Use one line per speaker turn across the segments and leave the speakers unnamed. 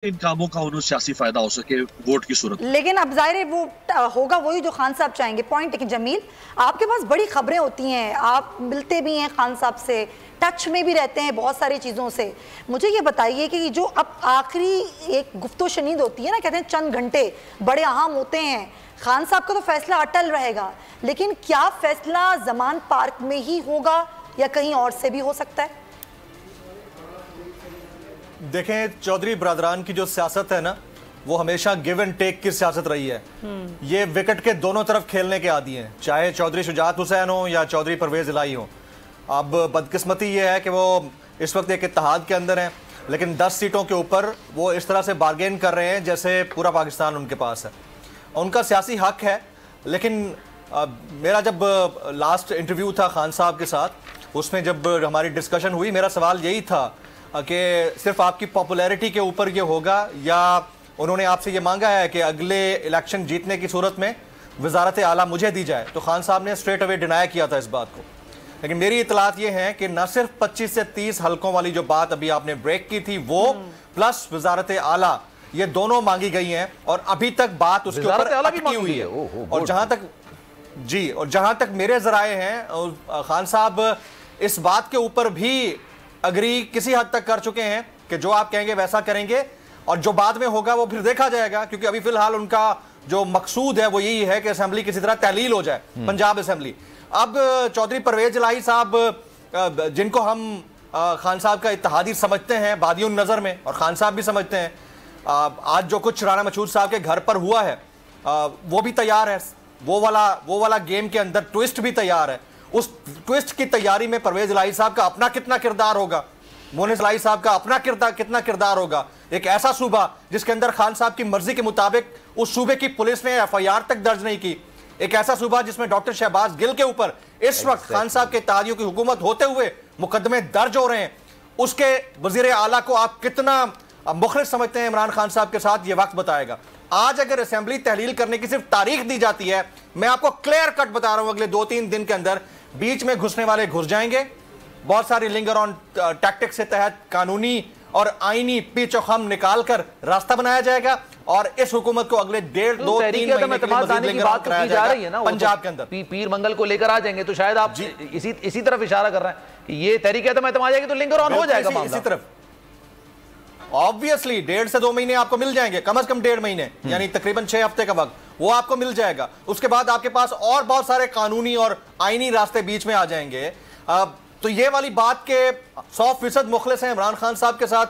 इन कामों का उन्हें सियासी फायदा हो सके वोट की सूरत।
लेकिन अब जाहिर है वो होगा वही जो खान साहब चाहेंगे। पॉइंट। लेकिन जमील, आपके पास बड़ी खबरें होती हैं, आप मिलते भी हैं खान साहब से, टच में भी रहते हैं बहुत सारी चीज़ों से। मुझे ये बताइए कि जो अब आखिरी एक गुफ्तो शनीद होती है ना, कहते हैं चंद घंटे बड़े अहम होते हैं। खान साहब का तो फैसला अटल रहेगा, लेकिन क्या फैसला जमान पार्क में ही होगा या कहीं और से भी हो सकता है?
देखें, चौधरी ब्रदरान की जो सियासत है ना, वो हमेशा गिव एंड टेक की सियासत रही है। ये विकेट के दोनों तरफ खेलने के आदी हैं, चाहे चौधरी शुजात हुसैन हो या चौधरी परवेज इलाही हो। अब बदकिस्मती ये है कि वो इस वक्त एक इत्तेहाद के अंदर हैं, लेकिन 10 सीटों के ऊपर वो इस तरह से बार्गेन कर रहे हैं जैसे पूरा पाकिस्तान उनके पास है। उनका सियासी हक है, लेकिन मेरा जब लास्ट इंटरव्यू था खान साहब के साथ, उसमें जब हमारी डिस्कशन हुई, मेरा सवाल यही था कि सिर्फ आपकी पॉपुलैरिटी के ऊपर ये होगा या उन्होंने आपसे ये मांगा है कि अगले इलेक्शन जीतने की सूरत में वजारत आला मुझे दी जाए। तो खान साहब ने स्ट्रेट अवे डिनाई किया था इस बात को। लेकिन मेरी इतलात ये है कि न सिर्फ 25 से 30 हलकों वाली जो बात अभी आपने ब्रेक की थी वो प्लस वजारत आला, ये दोनों मांगी गई हैं और अभी तक बात उसके ऊपर अटकी हुई है। और जहां तक मेरे जराए हैं, खान साहब इस बात के ऊपर भी अग्री किसी हद तक कर चुके हैं कि जो आप कहेंगे वैसा करेंगे, और जो बाद में होगा वो फिर देखा जाएगा। क्योंकि अभी फिलहाल उनका जो मकसूद है वो यही है कि असेंबली किसी तरह तहलील हो जाए, पंजाब असेंबली। अब चौधरी परवेज इलाही साहब, जिनको हम खान साहब का इत्तेहादी समझते हैं बादियों नजर में, और खान साहब भी समझते हैं, आज जो कुछ राना मसूद साहब के घर पर हुआ है वो भी तैयार है, वो वाला गेम के अंदर ट्विस्ट भी तैयार है। उस ट्विस्ट की तैयारी में परवेज इलाही साहब का अपना कितना किरदार होगा, मोनिस इलाही साहब का अपना कितना किरदार होगा। एक ऐसा सूबा जिसके अंदर खान साहब की मर्जी के मुताबिक उस सूबे की पुलिस ने FIR तक दर्ज नहीं की, एक ऐसा सूबा जिसमें डॉक्टर शहबाज गिल के ऊपर इस वक्त खान साहब के इत्तेहादियों की हुकूमत होते हुए मुकदमे दर्ज हो रहे हैं, उसके वजीर आला को आप कितना मुखलिस समझते हैं इमरान खान साहब के साथ, ये वक्त बताएगा। आज अगर असेंबली तहलील करने की सिर्फ तारीख दी जाती है, मैं आपको क्लियर कट बता रहा हूं, अगले 2-3 दिन के अंदर बीच में घुसने वाले घुस जाएंगे। बहुत सारी लिंगर ऑन टैक्टिक्स के तहत कानूनी और आईनी पिच और खम निकाल कर रास्ता बनाया जाएगा और इस हुकूमत को अगले 1.5-2-3 महीने के लिए लिंगर ऑन कराया जाएगा पंजाब के अंदर।
पीर मंगल को लेकर आ जाएंगे, तो शायद आप इसी तरफ इशारा कर रहे हैं कि ये तहरीक-ए-एतमाद आ जाएगी तो लिंगर ऑन हो जाएगा
इसी तरफ। ऑब्वियसली 1.5 से 2 महीने आपको मिल जाएंगे, कम से कम 1.5 महीने, यानी तकरीबन 6 हफ्ते का वक्त वो आपको मिल जाएगा। उसके बाद आपके पास और बहुत सारे कानूनी और आईनी रास्ते बीच में आ जाएंगे। तो ये वाली बात के 100% मुखलिस हैं इमरान खान साहब के साथ,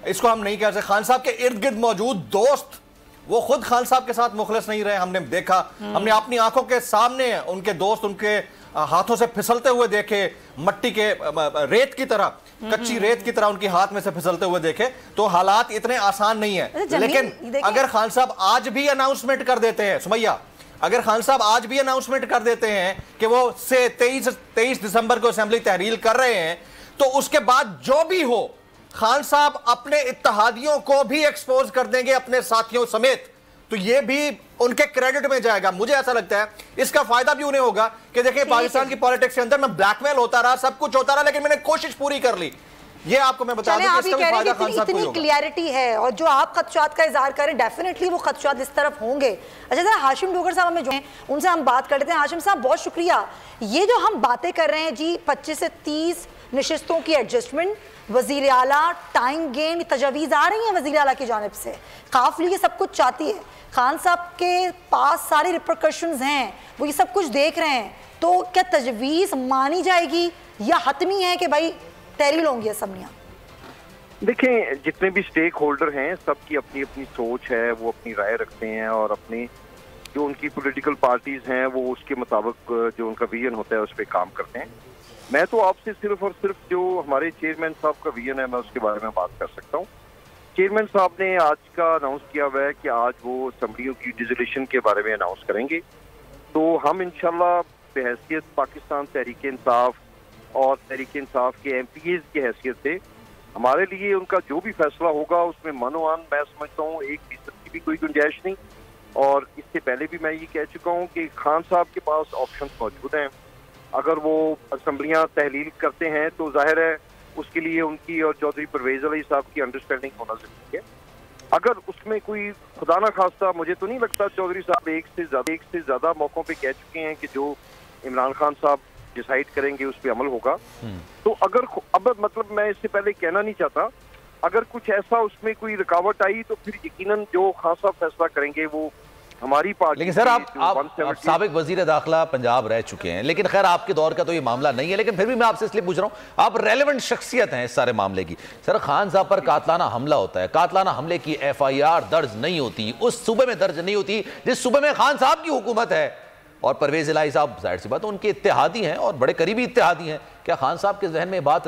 इसको हम नहीं कह सकते। खान साहब के इर्द गिर्द मौजूद दोस्त वो खुद खान साहब के साथ मुखलिस नहीं रहे, हमने देखा, हमने अपनी आंखों के सामने उनके दोस्त उनके हाथों से फिसलते हुए देखे, मट्टी के रेत की तरह, कच्ची रेत की तरह उनके हाथ में से फिसलते हुए देखे। तो हालात इतने आसान नहीं है। लेकिन अगर खान साहब आज भी अनाउंसमेंट कर देते हैं, सुमैया, अगर खान साहब आज भी अनाउंसमेंट कर देते हैं कि वो से 23 दिसंबर को असेंबली तहरील कर रहे हैं, तो उसके बाद जो भी हो खान साहब अपने इत्तेहादियों को भी एक्सपोज कर देंगे अपने साथियों समेत। तो ये भी उनके क्रेडिट में जाएगा। मुझे ऐसा लगता है इसका फायदा भी उन्हें होगा कि देखिए पाकिस्तान की पॉलिटिक्स के अंदर मैं ब्लैकमेल होता रहा, सब कुछ होता रहा, लेकिन मैंने कोशिश पूरी कर ली। ये आपको मैं बता दूं कि इसका भी फायदा खान साहब को होगा।
इतनी क्लियरिटी है और जो आप खदशात का इजहार करें, डेफिनेटली वो खदशात इस तरफ होंगे। अच्छा जरा हाशिम डोगर साहब हमें जो हैं उनसे हम बात कर लेते हैं। हाशिम साहब बहुत शुक्रिया। ये जो हम बातें कर रहे हैं जी, 25 से 30 नशिस्तों की एडजस्टमेंट, वजीर आला टाइम गेन, तजवीज़ आ रही हैं वजीर आला की जानिब से, काफिली ये सब कुछ चाहती है, खान साहब के पास सारे रिपरकशंस हैं, वो ये सब कुछ देख रहे हैं। तो क्या तजवीज़ मानी जाएगी या हतमी है कि भाई तहरील होंगी असम्बलियाँ?
देखें, जितने भी स्टेक होल्डर हैं सबकी अपनी अपनी सोच है, वो अपनी राय रखते हैं और अपनी जो उनकी पॉलिटिकल पार्टीज हैं वो उसके मुताबिक जो उनका विजन होता है उस पर काम करते हैं। मैं तो आपसे सिर्फ और सिर्फ जो हमारे चेयरमैन साहब का विजन है मैं उसके बारे में बात कर सकता हूँ। चेयरमैन साहब ने आज का अनाउंस किया हुआ है कि आज वो असम्बलियों की डिसोल्यूशन के बारे में अनाउंस करेंगे। तो हम इंशाल्लाह बहैसियत पाकिस्तान तहरीक इंसाफ और तहरीक इंसाफ के MPs की हैसियत से हमारे लिए उनका जो भी फैसला होगा उसमें मनोमान मैं समझता हूँ 1% की भी कोई गुंजाइश नहीं। और इससे पहले भी मैं ये कह चुका हूँ कि खान साहब के पास ऑप्शन मौजूद हैं। अगर वो असम्बलियाँ तहलील करते हैं तो जाहिर है उसके लिए उनकी और चौधरी परवेज इलाही साहब की अंडरस्टैंडिंग होना जरूरी है। अगर उसमें कोई खुदा ना खास्ता, मुझे तो नहीं लगता चौधरी साहब एक से ज्यादा मौकों पे कह चुके हैं कि जो इमरान खान साहब डिसाइड करेंगे उस पर अमल होगा। तो अगर अब मतलब मैं इससे पहले कहना नहीं चाहता, अगर कुछ ऐसा उसमें कोई रुकावट आई तो फिर यकीनन जो खान साहब फैसला करेंगे वो हमारी पार्टी।
लेकिन सर आप साबिक वजीर दाखिला पंजाब रह चुके हैं, लेकिन खैर आपके दौर का तो ये मामला नहीं है, लेकिन फिर भी मैं आपसे इसलिए पूछ रहा हूं, आप रेलेवेंट शख्सियत हैं इस सारे मामले की। सर खान साहब पर कातलाना हमला होता है, कातलाना हमले की FIR दर्ज नहीं होती, उस सूबे में दर्ज नहीं होती जिस सूबे में खान साहब की हुकूमत है, और परवेज इलाही साहब जाहिर सी बात उनके इत्तेहादी हैं और बड़े करीबी इत्तेहादी हैं। क्या खान साहब के जहन में बात